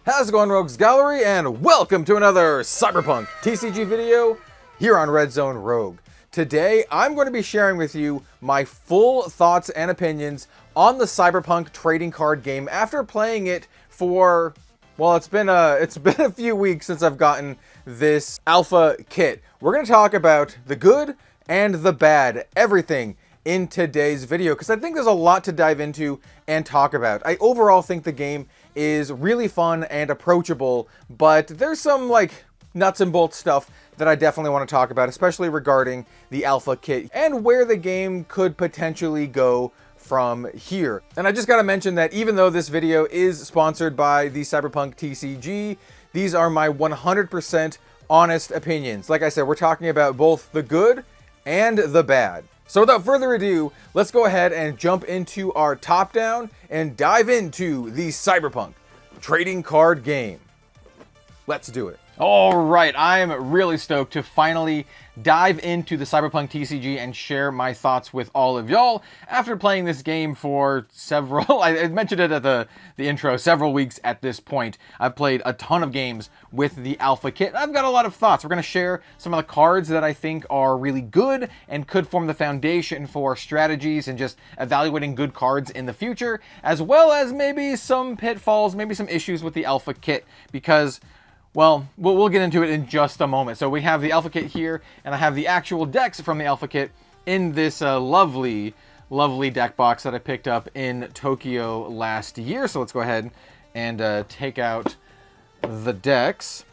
How's it going, Rogues Gallery, and welcome to another Cyberpunk TCG video here on Red Zone Rogue. Today, I'm going to be sharing with you my full thoughts and opinions on the Cyberpunk trading card game after playing it for, well, it's been a few weeks since I've gotten this alpha kit. We're going to talk about the good and the bad, everything in today's video, because I think there's a lot to dive into and talk about. I overall think the game is really fun and approachable, but there's some nuts and bolts stuff that I definitely want to talk about, especially regarding the alpha kit and where the game could potentially go from here. And I just gotta mention that even though this video is sponsored by the Cyberpunk TCG, these are my 100% honest opinions. Like I said, we're talking about both the good and the bad. So without further ado, let's go ahead and jump into our top down and dive into the Cyberpunk trading card game. Let's do it. All right, I'm really stoked to finally dive into the Cyberpunk TCG and share my thoughts with all of y'all after playing this game for several, I mentioned it at the intro, several weeks at this point. I've played a ton of games with the alpha kit. I've got a lot of thoughts. We're going to share some of the cards that I think are really good and could form the foundation for strategies and just evaluating good cards in the future, as well as maybe some pitfalls, maybe some issues with the alpha kit, because well, we'll get into it in just a moment. So we have the alpha kit here, and I have the actual decks from the alpha kit in this lovely deck box that I picked up in Tokyo last year. So let's go ahead and take out the decks.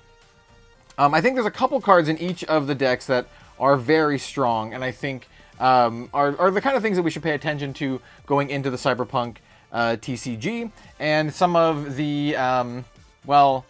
I think there's a couple cards in each of the decks that are very strong, and I think are the kind of things that we should pay attention to going into the Cyberpunk TCG. And some of the, we'll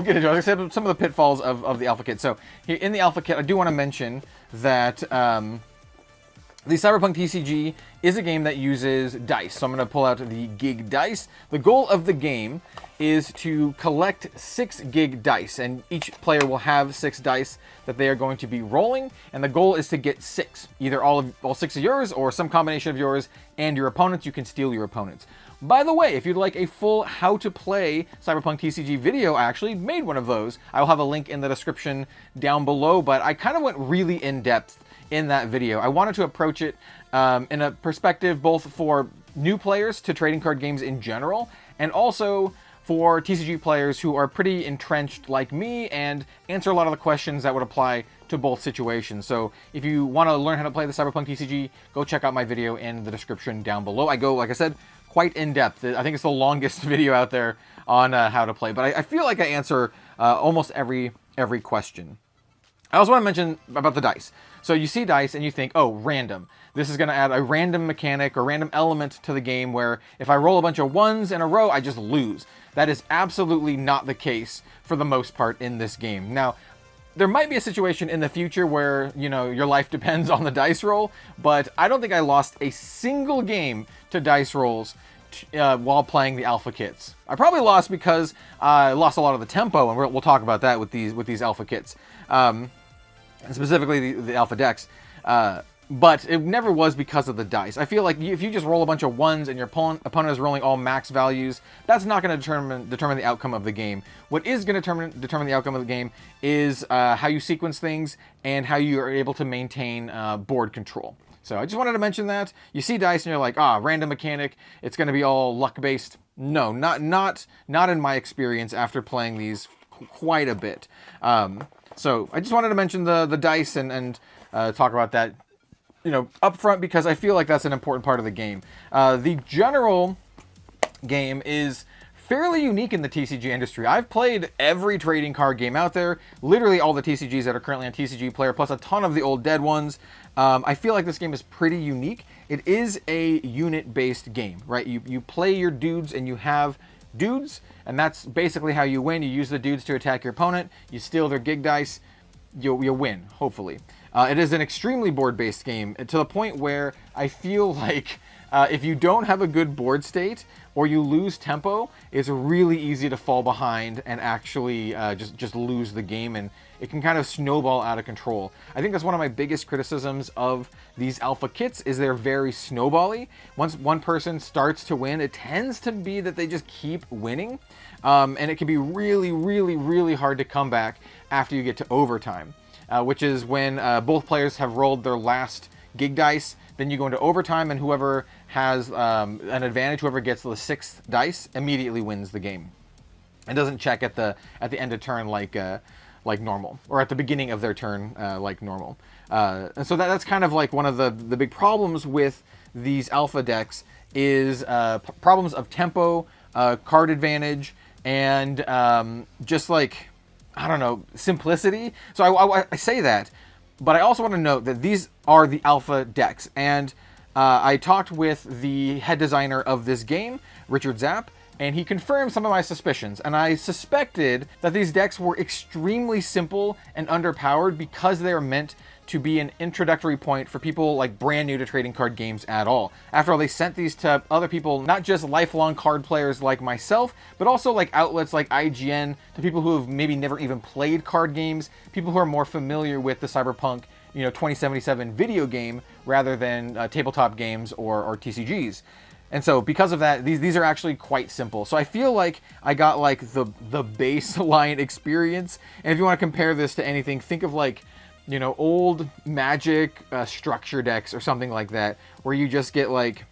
get into it. Like I said, some of the pitfalls of the alpha kit. So here in the alpha kit, I do want to mention that the Cyberpunk TCG is a game that uses dice. So I'm going to pull out the gig dice. The goal of the game is to collect 6 gig dice, and each player will have 6 dice that they are going to be rolling, and the goal is to get 6. Either all 6 of yours, or some combination of yours and your opponents. You can steal your opponents. By the way, if you'd like a full how to play Cyberpunk TCG video, I actually made one of those. I will have a link in the description down below, but I kind of went really in depth in that video. I wanted to approach it in a perspective both for new players to trading card games in general, and also for TCG players who are pretty entrenched like me and answer a lot of the questions that would apply to both situations. So if you want to learn how to play the Cyberpunk TCG, go check out my video in the description down below. I go, like I said, quite in depth. I think it's the longest video out there on how to play, but I feel like I answer almost every question. I also want to mention about the dice. So you see dice and you think, oh, random. This is going to add a random mechanic or random element to the game where if I roll a bunch of ones in a row, I just lose. That is absolutely not the case for the most part in this game. Now, there might be a situation in the future where, your life depends on the dice roll, but I don't think I lost a single game to dice rolls while playing the alpha kits. I probably lost because I lost a lot of the tempo, and we'll talk about that with these alpha kits, and specifically the alpha decks. But it never was because of the dice. I feel like if you just roll a bunch of ones and your opponent is rolling all max values, that's not going to determine the outcome of the game. What is going to determine the outcome of the game is how you sequence things and how you are able to maintain board control. So I just wanted to mention that. You see dice and you're like, random mechanic, it's going to be all luck-based. No, not in my experience after playing these quite a bit. So I just wanted to mention the dice and talk about that up front, because I feel like that's an important part of the game. The general game is fairly unique in the TCG industry. I've played every trading card game out there, literally all the TCGs that are currently on TCG Player, plus a ton of the old dead ones. I feel like this game is pretty unique. It is a unit-based game, right? You play your dudes and you have dudes, and that's basically how you win. You use the dudes to attack your opponent, you steal their gig dice, you win, hopefully. It is an extremely board-based game, to the point where I feel like If you don't have a good board state or you lose tempo, it's really easy to fall behind and actually just lose the game, and it can kind of snowball out of control. I think that's one of my biggest criticisms of these alpha kits is they're very snowbally. Once one person starts to win, it tends to be that they just keep winning, and it can be really, really, really hard to come back after you get to overtime, which is when both players have rolled their last gig dice. Then you go into overtime, and whoever has an advantage, whoever gets the 6th dice, immediately wins the game. It doesn't check at the end of turn like normal, or at the beginning of their turn like normal. And so that's kind of like one of the big problems with these alpha decks is problems of tempo, card advantage, and just like, I don't know, simplicity. So I say that, but I also want to note that these are the alpha decks, and I talked with the head designer of this game, Richard Zapp, and he confirmed some of my suspicions. And I suspected that these decks were extremely simple and underpowered because they are meant to be an introductory point for people like brand new to trading card games at all. After all, they sent these to other people, not just lifelong card players like myself, but also like outlets like IGN, to people who have maybe never even played card games, people who are more familiar with the Cyberpunk 2077 video game rather than tabletop games or TCGs. And so because of that, these are actually quite simple. So I feel like I got like the baseline experience. And if you want to compare this to anything, think of like, old Magic structure decks or something like that, where you just get like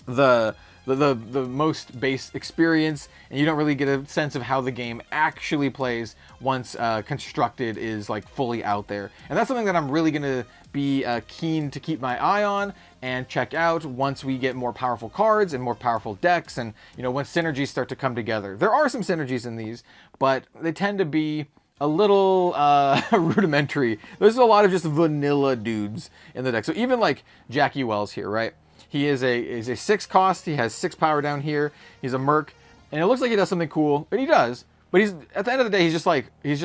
the most base experience, and you don't really get a sense of how the game actually plays once constructed is like fully out there. And that's something that I'm really going to be keen to keep my eye on and check out once we get more powerful cards and more powerful decks, and once synergies start to come together. There are some synergies in these, but they tend to be a little rudimentary. There's a lot of just vanilla dudes in the deck. So even like Jackie Wells here, right? He is a 6 cost. He has 6 power down here. He's a merc, and it looks like he does something cool, and he does. But he's at the end of the day, he's just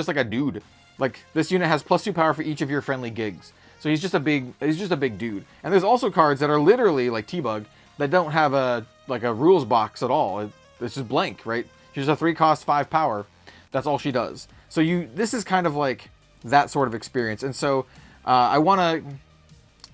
like a dude. Like, this unit has +2 power for each of your friendly gigs. So he's just a big dude. And there's also cards that are literally like T-Bug that don't have a rules box at all. It's just blank, right? She's a 3 cost, 5 power. That's all she does. So this is kind of like that sort of experience. And so I want to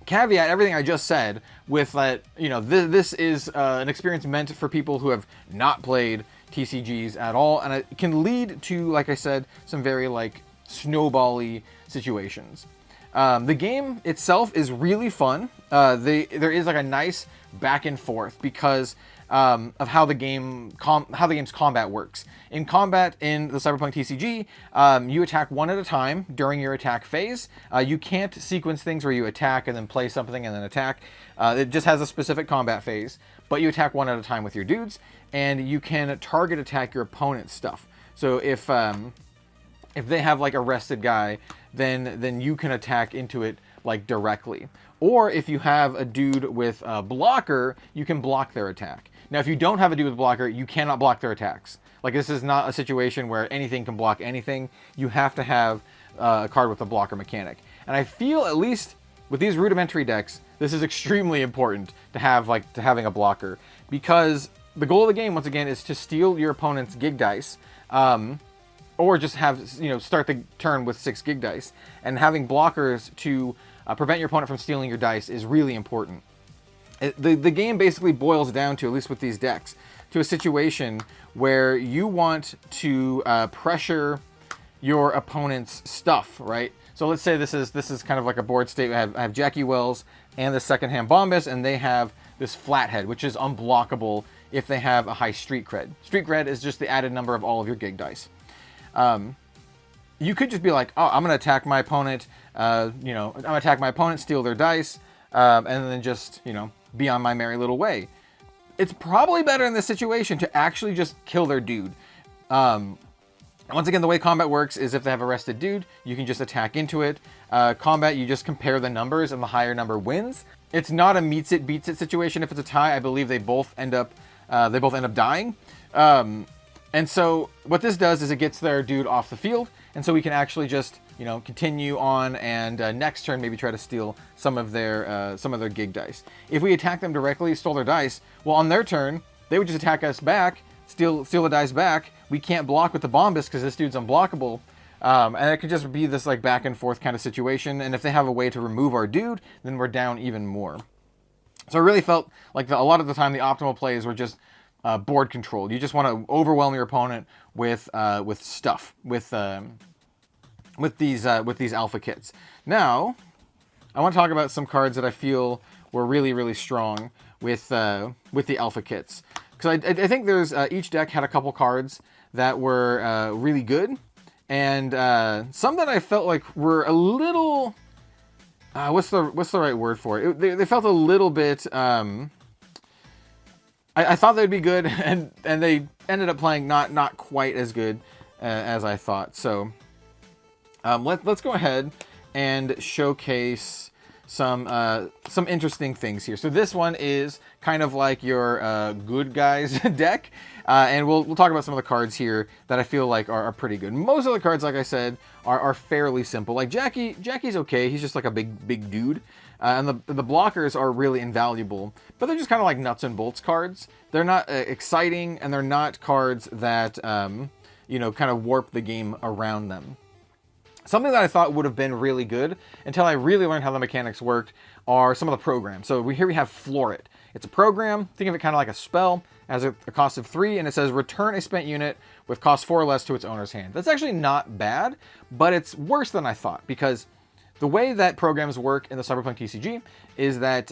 caveat everything I just said with that, this is an experience meant for people who have not played TCGs at all. And it can lead to, like I said, some very like snowbally situations. The game itself is really fun. There is like a nice back and forth because of how the game's combat works. In combat in the Cyberpunk TCG, you attack one at a time during your attack phase. You can't sequence things where you attack and then play something and then attack. It just has a specific combat phase, but you attack one at a time with your dudes, and you can target attack your opponent's stuff. So if they have like a rested guy, then you can attack into it like directly. Or if you have a dude with a blocker, you can block their attack. Now, if you don't have a dude with a blocker, you cannot block their attacks. Like, this is not a situation where anything can block anything. You have to have a card with a blocker mechanic. And I feel, at least with these rudimentary decks, this is extremely important to having a blocker, because the goal of the game, once again, is to steal your opponent's gig dice, or just have, start the turn with 6 gig dice. And having blockers to prevent your opponent from stealing your dice is really important. The game basically boils down to, at least with these decks, to a situation where you want to pressure your opponent's stuff, right? So let's say this is kind of like a board state. I have Jackie Wells and the second-hand Bombus, and they have this Flathead, which is unblockable if they have a high street cred. Street cred is just the added number of all of your gig dice. You could just be like, oh, I'm going to attack my opponent, steal their dice, and then just, be on my merry little way. It's probably better in this situation to actually just kill their dude. Once again, the way combat works is if they have a rested dude, you can just attack into it. Combat, you just compare the numbers, and the higher number wins. It's not a meets it, beats it situation. If it's a tie, I believe they both end up dying. And so what this does is it gets their dude off the field, and so we can actually just continue on and next turn maybe try to steal some of their gig dice. If we attack them directly, stole their dice, well, on their turn, they would just attack us back, steal the dice back. We can't block with the Bombus because this dude's unblockable. And it could just be this like back and forth kind of situation. And if they have a way to remove our dude, then we're down even more. So I really felt like a lot of the time the optimal plays were just board controlled. You just want to overwhelm your opponent with stuff, with these alpha kits. Now, I want to talk about some cards that I feel were really, really strong with the alpha kits. Because I think there's each deck had a couple cards that were really good, and some that I felt like were a little what's the right word for it? They felt a little bit. I thought they'd be good, and they ended up playing not quite as good as I thought. So let's go ahead and showcase some interesting things here. So this one is kind of like your good guys deck, and we'll talk about some of the cards here that I feel like are pretty good. Most of the cards, like I said, are fairly simple. Like Jackie's okay. He's just like a big dude, and the blockers are really invaluable, but they're just kind of like nuts and bolts cards. They're not exciting, and they're not cards that kind of warp the game around them. Something that I thought would have been really good until I really learned how the mechanics worked are some of the programs. So here we have Floor It. It's a program. Think of it kind of like a spell. It has a cost of 3, and it says return a spent unit with cost 4 or less to its owner's hand. That's actually not bad, but it's worse than I thought, because the way that programs work in the Cyberpunk TCG is that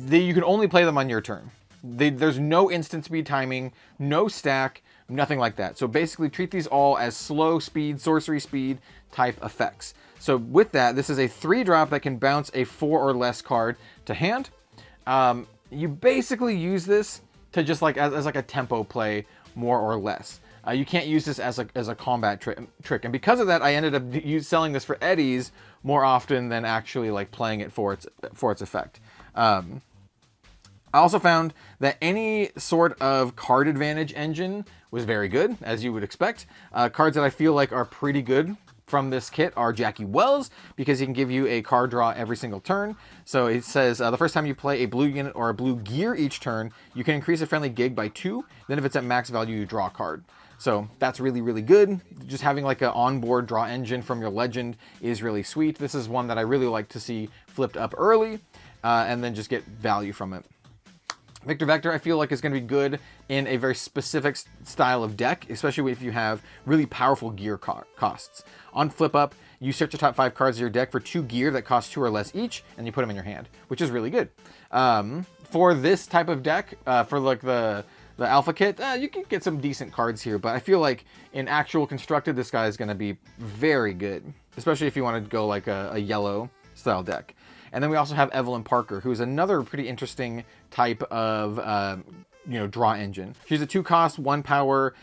you can only play them on your turn. There's no instant speed timing, no stack, nothing like that. So basically treat these all as slow speed, sorcery speed type effects. So with that, this is a 3-drop that can bounce a 4 or less card to hand. You basically use this to just like as like a tempo play, more or less. You can't use this as a combat trick. And because of that, I ended up selling this for eddies more often than actually like playing it for its effect. I also found that any sort of card advantage engine was very good, as you would expect. Cards that I feel like are pretty good from this kit are Jackie Wells, because he can give you a card draw every single turn. So it says the first time you play a blue unit or a blue gear each turn, you can increase a friendly gig by 2. Then if it's at max value, you draw a card. So that's really, really good. Just having like an onboard draw engine from your legend is really sweet. This is one that I really like to see flipped up early, and then just get value from it. Victor Vector, I feel like, is going to be good in a very specific style of deck, especially if you have really powerful gear costs. On flip up, you search the top 5 cards of your deck for 2 gear that cost 2 or less each, and you put them in your hand, which is really good. For this type of deck, for like the alpha kit, you can get some decent cards here, but I feel like in actual constructed, this guy is going to be very good, especially if you want to go like a yellow style deck. And then we also have Evelyn Parker, who's another pretty interesting type of draw engine. She's a 2-cost, 1-power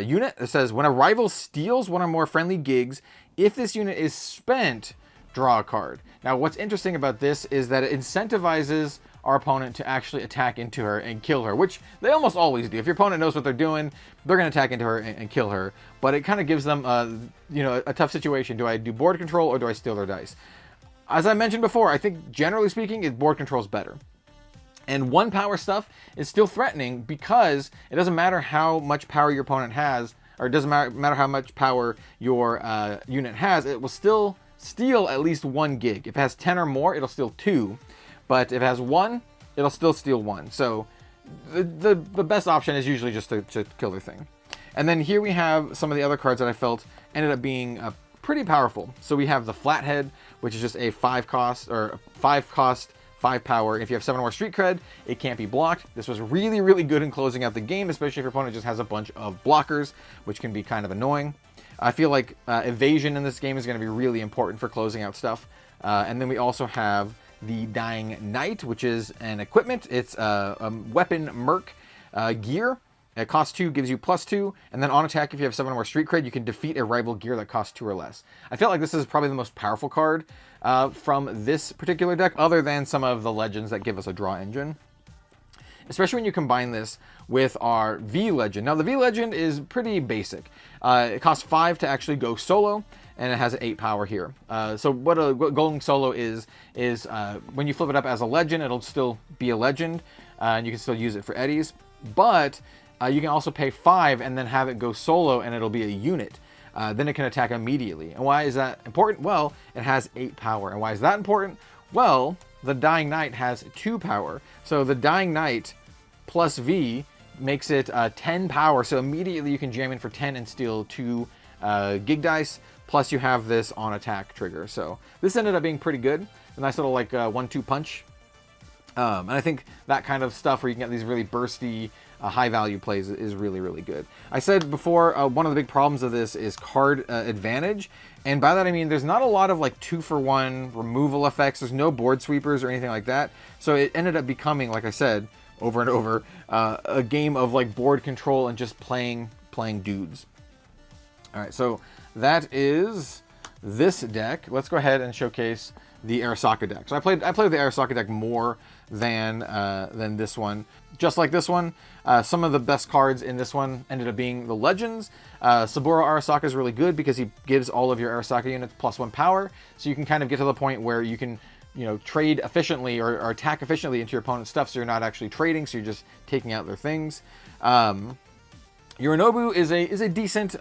unit. It says when a rival steals one or more friendly gigs, if this unit is spent, draw a card. Now, what's interesting about this is that it incentivizes our opponent to actually attack into her and kill her, which they almost always do. If your opponent knows what they're doing, they're going to attack into her and kill her. But it kind of gives them a tough situation. Do I do board control or do I steal their dice? As I mentioned before, I think generally speaking, board control is better. And 1-power stuff is still threatening because it doesn't matter how much power your opponent has, or it doesn't matter how much power your unit has, it will still steal at least 1 gig. If it has 10 or more, it'll steal 2. But if it has 1, it'll still steal 1. So the best option is usually just to kill the thing. And then here we have some of the other cards that I felt ended up being pretty powerful. So we have the Flathead, which is just a 5-cost, 5-power. If you have 7 or more street cred, it can't be blocked. This was really, really good in closing out the game, especially if your opponent just has a bunch of blockers, which can be kind of annoying. I feel like evasion in this game is going to be really important for closing out stuff. And then we also have the Dying Knight, which is an equipment. It's a weapon merc gear. It costs 2, gives you +2, and then on attack, if you have 7 or more street cred, you can defeat a rival gear that costs 2 or less. I feel like this is probably the most powerful card from this particular deck, other than some of the legends that give us a draw engine. Especially when you combine this with our V Legend. Now, the V Legend is pretty basic. It costs 5 to actually go solo. and it has an 8 power here. So what going solo is when you flip it up as a legend, it'll still be a legend, and you can still use it for eddies. But you can also pay 5 and then have it go solo, and it'll be a unit. Then it can attack immediately. And why is that important? Well, it has 8 power. And why is that important? Well, the Dying Knight has 2 power. So the Dying Knight plus V makes it 10 power. So immediately you can jam in for 10 and steal 2 gig dice. Plus you have this on attack trigger. So this ended up being pretty good. A nice little like 1-2 punch. And I think that kind of stuff where you can get these really bursty, high value plays is really, really good. I said before, one of the big problems of this is card advantage. And by that I mean there's not a lot of like 2-for-1 removal effects. There's no board sweepers or anything like that. So it ended up becoming, like I said, over and over, a game of like board control and just playing dudes. All right, so that is this deck. Let's go ahead and showcase the Arasaka deck. So I played with the Arasaka deck more than this one. Just like this one, some of the best cards in this one ended up being the legends. Saburo Arasaka is really good because he gives all of your Arasaka units +1 power, so you can kind of get to the point where you can, you know, trade efficiently or attack efficiently into your opponent's stuff, so you're not actually trading, so you're just taking out their things. Yorinobu is a decent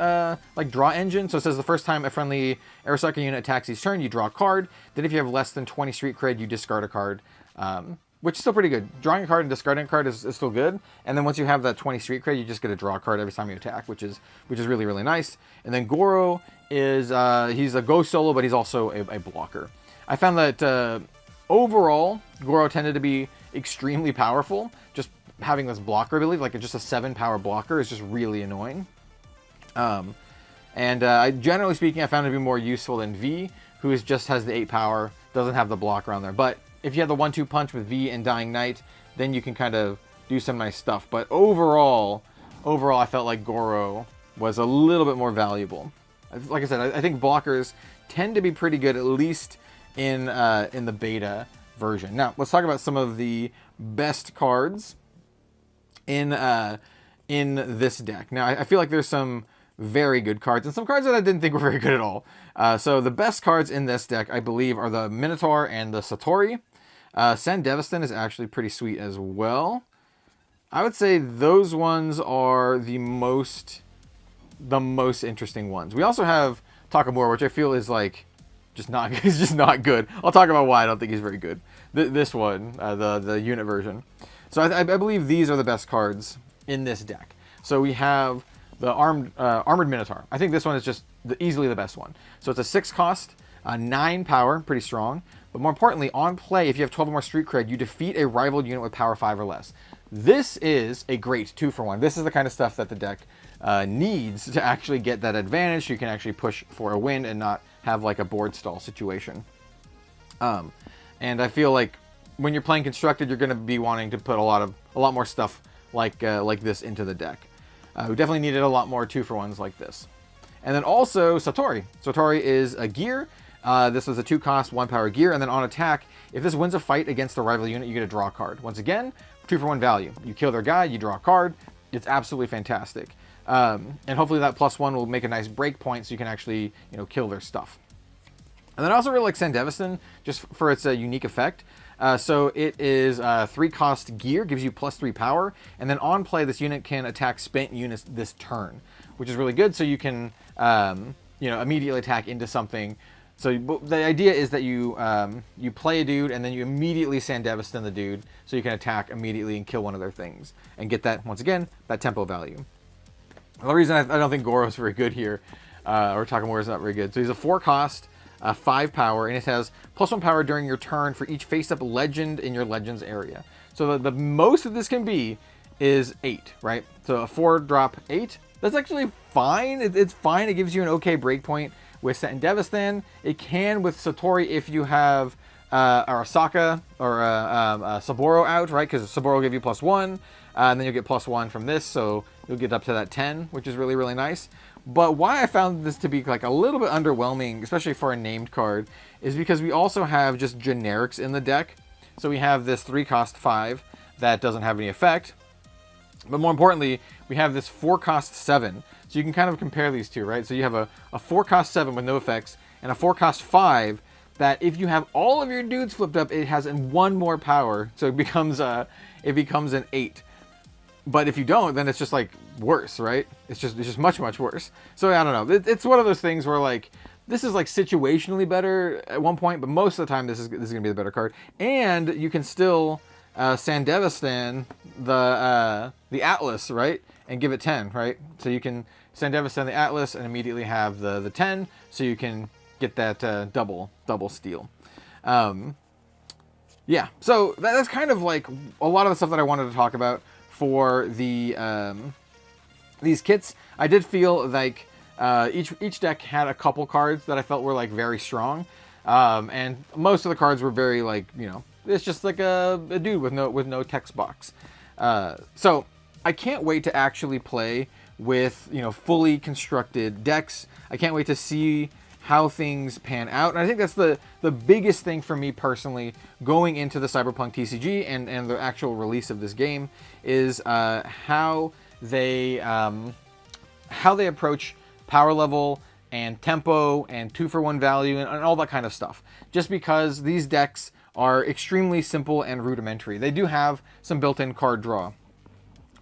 like draw engine. So it says the first time a friendly Arasaka unit attacks each turn, you draw a card. Then if you have less than 20 street cred, you discard a card, which is still pretty good. Drawing a card and discarding a card is still good. And then once you have that 20 street cred, you just get to draw a card every time you attack, which is really, really nice. And then Goro is he's a go solo, but he's also a blocker. I found that overall Goro tended to be extremely powerful. Just having this blocker ability, like just a 7 power blocker, is just really annoying. Generally speaking, I found it to be more useful than V, who just has the 8 power, doesn't have the blocker on there. But if you have the 1-2 punch with V and Dying Knight, then you can kind of do some nice stuff. But overall, I felt like Goro was a little bit more valuable. Like I said, I think blockers tend to be pretty good, at least in the beta version. Now, let's talk about some of the best cards in this deck. Now, I feel like there's some very good cards and some cards that I didn't think were very good at all. So the best cards in this deck, I believe, are the Minotaur and the Satori. Sandevistan is actually pretty sweet as well. I would say those ones are the most interesting ones. We also have Takamura, which I feel is like just not good. I'll talk about why I don't think he's very good. This one, the unit version. So I believe these are the best cards in this deck. So we have the Armored Minotaur. I think this one is just easily the best one. So it's a 6 cost, 9 power, pretty strong. But more importantly, on play, if you have 12 or more street cred, you defeat a rival unit with power 5 or less. This is a great 2-for-1. This is the kind of stuff that the deck needs to actually get that advantage, so you can actually push for a win and not have like a board stall situation. And I feel like when you're playing constructed, you're going to be wanting to put a lot more stuff like this into the deck. We definitely needed a lot more 2-for-1s like this. And then also Satori. Satori is a gear. This was a 2 cost, 1 power gear, and then on attack, if this wins a fight against the rival unit, you get to draw a card. Once again, 2-for-1 value. You kill their guy, you draw a card. It's absolutely fantastic. And hopefully that +1 will make a nice break point so you can actually, kill their stuff. And then I also really like Sandevistan, just for its unique effect. So it is 3 cost gear, gives you +3 power, and then on play, this unit can attack spent units this turn, which is really good. So you can, immediately attack into something. So the idea is that you play a dude and then you immediately Sandevistan the dude, so you can attack immediately and kill one of their things and get that, once again, that tempo value. The reason I don't think Goro is very good here, or Takamura is not very good. So he's a 4 cost, 5 power, and it has +1 power during your turn for each face-up legend in your legends area. So the most that this can be is 8, right? So a 4-drop 8, that's actually fine. It's fine. It gives you an okay breakpoint with Sandevistan. It can with Satori if you have Arasaka or Saburo out, right? Because Saburo will give you +1, and then you'll get +1 from this, so you'll get up to that 10, which is really, really nice. But why I found this to be like a little bit underwhelming, especially for a named card, is because we also have just generics in the deck. So we have this 3 cost 5 that doesn't have any effect. But more importantly, we have this 4-cost 7. So you can kind of compare these two, right? So you have a 4-cost 7 with no effects, and a 4-cost 5 that if you have all of your dudes flipped up, it has 1 more power. So it becomes an 8. But if you don't, then it's just like worse, right? It's just much, much worse. So I don't know. It's one of those things where like, this is like situationally better at one point, but most of the time this is gonna be the better card. And you can still Sandevistan the Atlas, right? And give it 10, right? So you can Sandevistan the Atlas and immediately have the 10, so you can get that double steal. Yeah, so that's kind of like a lot of the stuff that I wanted to talk about for the these kits. I did feel like each deck had a couple cards that I felt were like very strong, and most of the cards were very like, you know, it's just like a dude with no text box. So I can't wait to actually play with, you know, fully constructed decks. I can't wait to see how things pan out. And I think that's the biggest thing for me personally going into the Cyberpunk TCG and the actual release of this game is how they approach power level and tempo and 2-for-1 value and all that kind of stuff. Just because these decks are extremely simple and rudimentary. They do have some built-in card draw,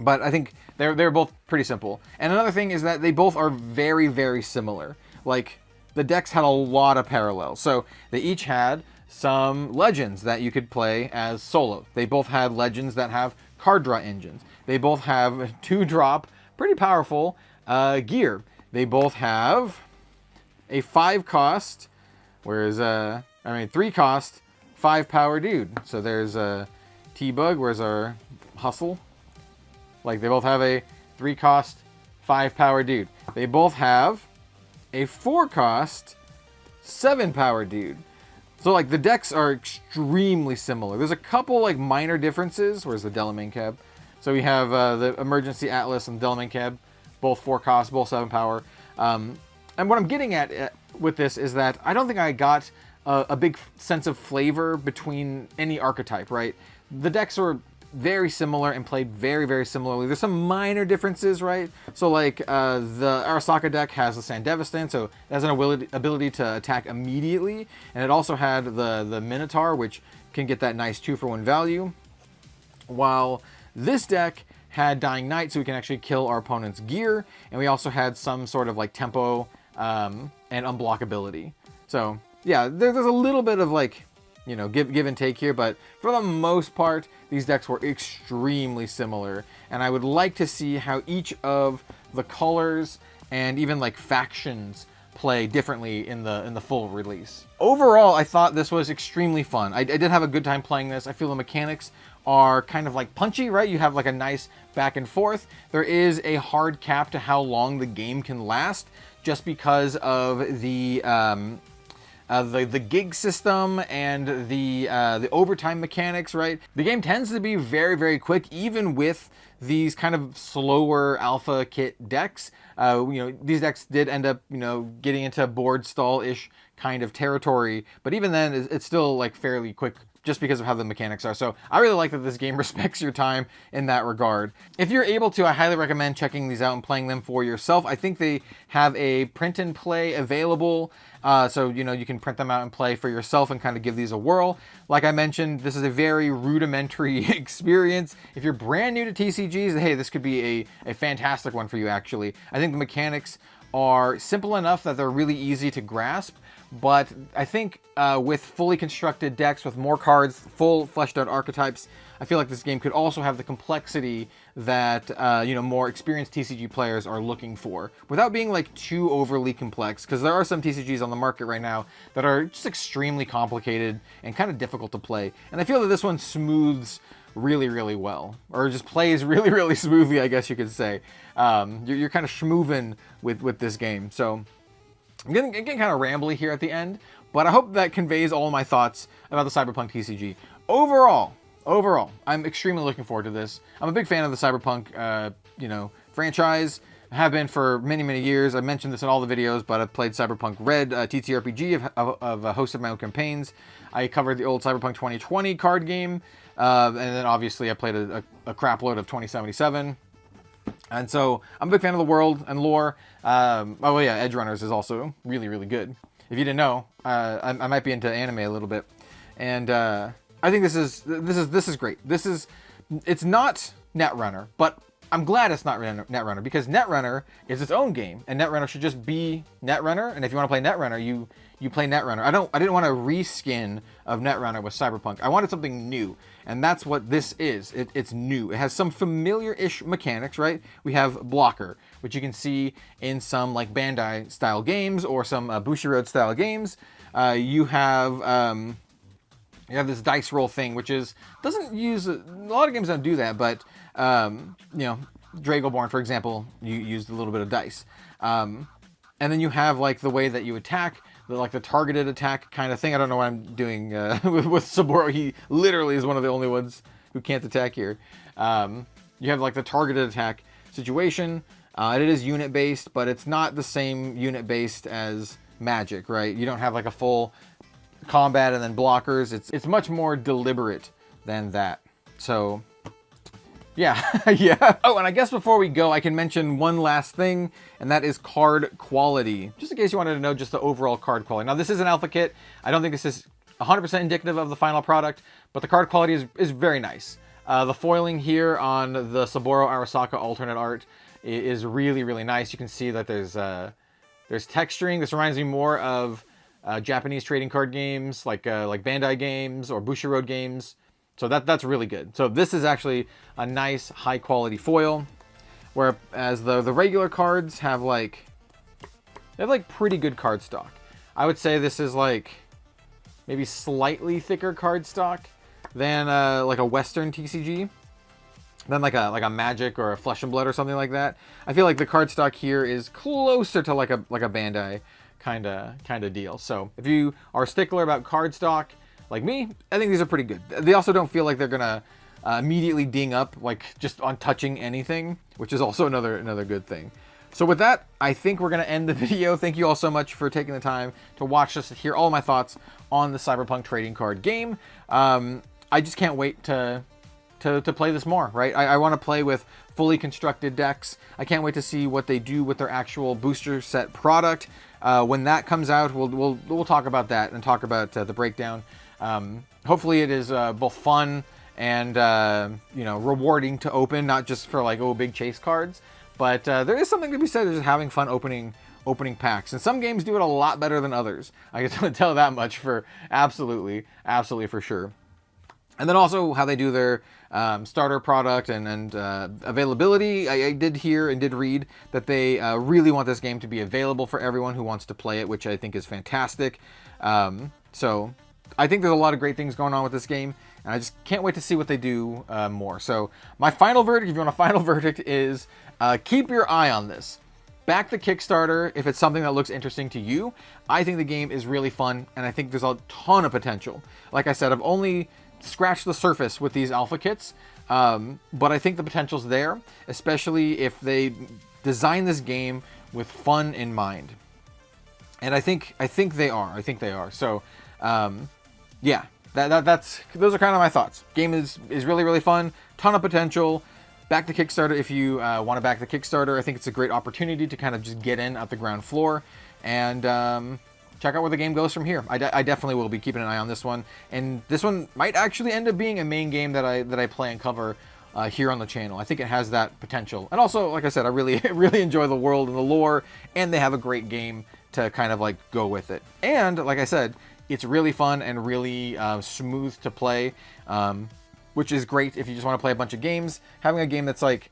but I think they're both pretty simple. And another thing is that they both are very, very similar. Like, the decks had a lot of parallels. So they each had some legends that you could play as solo. They both had legends that have card draw engines. They both have 2-drop, pretty powerful gear. They both have a 5-cost, whereas 3-cost, 5-power dude. So there's a T-Bug, where's our Hustle? Like, they both have a 3-cost, 5-power dude. They both have a 4-cost, 7-power dude. So like the decks are extremely similar. There's a couple like minor differences. Where's the Delamain Cab? So we have the Emergency Atlas and Delamain Cab, both 4-cost, both 7-power. And what I'm getting at with this is that I don't think I got a big sense of flavor between any archetype, right? The decks are very similar and played very, very similarly. There's some minor differences, right? So like the Arasaka deck has the Sandevistan, so it has an ability to attack immediately, and it also had the Minotaur, which can get that nice 2-for-1 value, while this deck had Dying Knight, so we can actually kill our opponent's gear, and we also had some sort of like tempo and unblockability. So yeah, there's a little bit of like, you know, give and take here, but for the most part, these decks were extremely similar, and I would like to see how each of the colors and even like factions play differently in the full release. Overall, I thought this was extremely fun. I did have a good time playing this. I feel the mechanics are kind of like punchy, right? You have like a nice back and forth. There is a hard cap to how long the game can last, just because of the gig system and the overtime mechanics, right? The game tends to be very, very quick, even with these kind of slower alpha kit decks. You know, these decks did end up, you know, getting into board stall-ish kind of territory, but even then, it's still like fairly quick just because of how the mechanics are. So I really like that this game respects your time in that regard. If you're able to, I highly recommend checking these out and playing them for yourself. I think they have a print and play available. So, you know, you can print them out and play for yourself and kind of give these a whirl. Like I mentioned, this is a very rudimentary experience. If you're brand new to TCGs, hey, this could be a fantastic one for you, actually. I think the mechanics are simple enough that they're really easy to grasp, but I think with fully constructed decks, with more cards, full fleshed out archetypes, I feel like this game could also have the complexity that you know, more experienced TCG players are looking for, without being like too overly complex, because there are some TCGs on the market right now that are just extremely complicated and kind of difficult to play, and I feel that this one smooths really, really well, or just plays really, really smoothly, I guess you could say. You're kind of schmoovin' with this game. So I'm getting kind of rambly here at the end, but I hope that conveys all my thoughts about the Cyberpunk TCG. Overall, I'm extremely looking forward to this. I'm a big fan of the Cyberpunk, you know, franchise. I have been for many, many years. I mentioned this in all the videos, but I've played Cyberpunk Red, TTRPG, I've hosted my own campaigns. I covered the old Cyberpunk 2020 card game, and then obviously I played a crap load of 2077. And so I'm a big fan of the world and lore. Oh yeah, Edge Runners is also really, really good. If you didn't know, I might be into anime a little bit, and I think this is great. It's not Netrunner, but I'm glad it's not Netrunner, because Netrunner is its own game, and Netrunner should just be Netrunner. And if you want to play Netrunner, you play Netrunner. I didn't want a reskin of Netrunner with Cyberpunk. I wanted something new, and that's what this is. It's new. It has some familiar-ish mechanics, right? We have Blocker, which you can see in some like Bandai style games or some Bushiroad style games. You have this dice roll thing, which doesn't use a lot of games don't do that, but Dragoborn, for example, you used a little bit of dice, and then you have like the way that you attack, the targeted attack kind of thing. I don't know what I'm doing with Saburo. He literally is one of the only ones who can't attack here. You have like the targeted attack situation. It is unit based, but it's not the same unit based as Magic, right? You don't have like a full combat and then blockers. It's much more deliberate than that. So yeah. Yeah. Oh, and I guess before we go, I can mention one last thing, and that is card quality. Just in case you wanted to know just the overall card quality. Now, this is an alpha kit. I don't think this is 100% indicative of the final product, but the card quality is very nice. The foiling here on the Saburo Arasaka alternate art is really, really nice. You can see that there's texturing. This reminds me more of Japanese trading card games, like Bandai games or Bushiroad games. So that's really good. So this is actually a nice high quality foil, whereas the regular cards have pretty good card stock. I would say this is like maybe slightly thicker card stock than like a Western TCG, than like a Magic or a Flesh and Blood or something like that. I feel like the card stock here is closer to like a Bandai kind of deal. So if you are a stickler about card stock like me, I think these are pretty good. They also don't feel like they're gonna immediately ding up like just on touching anything, which is also another good thing. So with that, I think we're gonna end the video. Thank you all so much for taking the time to watch this and hear all my thoughts on the Cyberpunk trading card game. I just can't wait to play this more, right? I want to play with fully constructed decks. I can't wait to see what they do with their actual booster set product. When that comes out, we'll talk about that and talk about the breakdown. Hopefully it is both fun and rewarding to open, not just for like big chase cards, but there is something to be said of just having fun opening packs. And some games do it a lot better than others. I can tell that much for absolutely for sure. And then also how they do their starter product and availability. I did hear and did read that they really want this game to be available for everyone who wants to play it, which I think is fantastic. So I think there's a lot of great things going on with this game, and I just can't wait to see what they do more. So my final verdict, if you want a final verdict, is keep your eye on this. Back the Kickstarter if it's something that looks interesting to you. I think the game is really fun, and I think there's a ton of potential. Like I said, I've only scratched the surface with these alpha kits, but I think the potential's there, especially if they design this game with fun in mind. And I think they are. So yeah, those are kind of my thoughts. Game is really, really fun, ton of potential. Back the Kickstarter if you want to back the Kickstarter. I think it's a great opportunity to kind of just get in at the ground floor and check out where the game goes from here. I definitely will be keeping an eye on this one, and this one might actually end up being a main game that I play and cover here on the channel. I think it has that potential, and also, like I said, I really really enjoy the world and the lore, and they have a great game to kind of like go with it. And like I said, it's really fun and really smooth to play, which is great if you just want to play a bunch of games. Having a game that's like,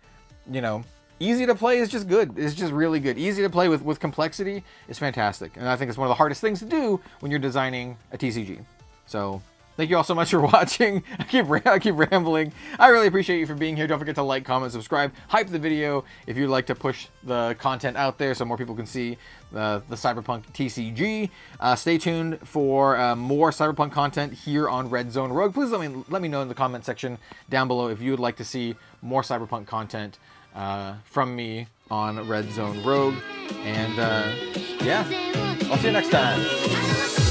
easy to play is just good. It's just really good. Easy to play with complexity is fantastic. And I think it's one of the hardest things to do when you're designing a TCG. So thank you all so much for watching. I keep rambling. I really appreciate you for being here. Don't forget to like, comment, subscribe, hype the video if you'd like to push the content out there so more people can see the Cyberpunk TCG. Stay tuned for more Cyberpunk content here on Red Zone Rogue. Please let me know in the comment section down below if you would like to see more Cyberpunk content from me on Red Zone Rogue. And yeah, I'll see you next time.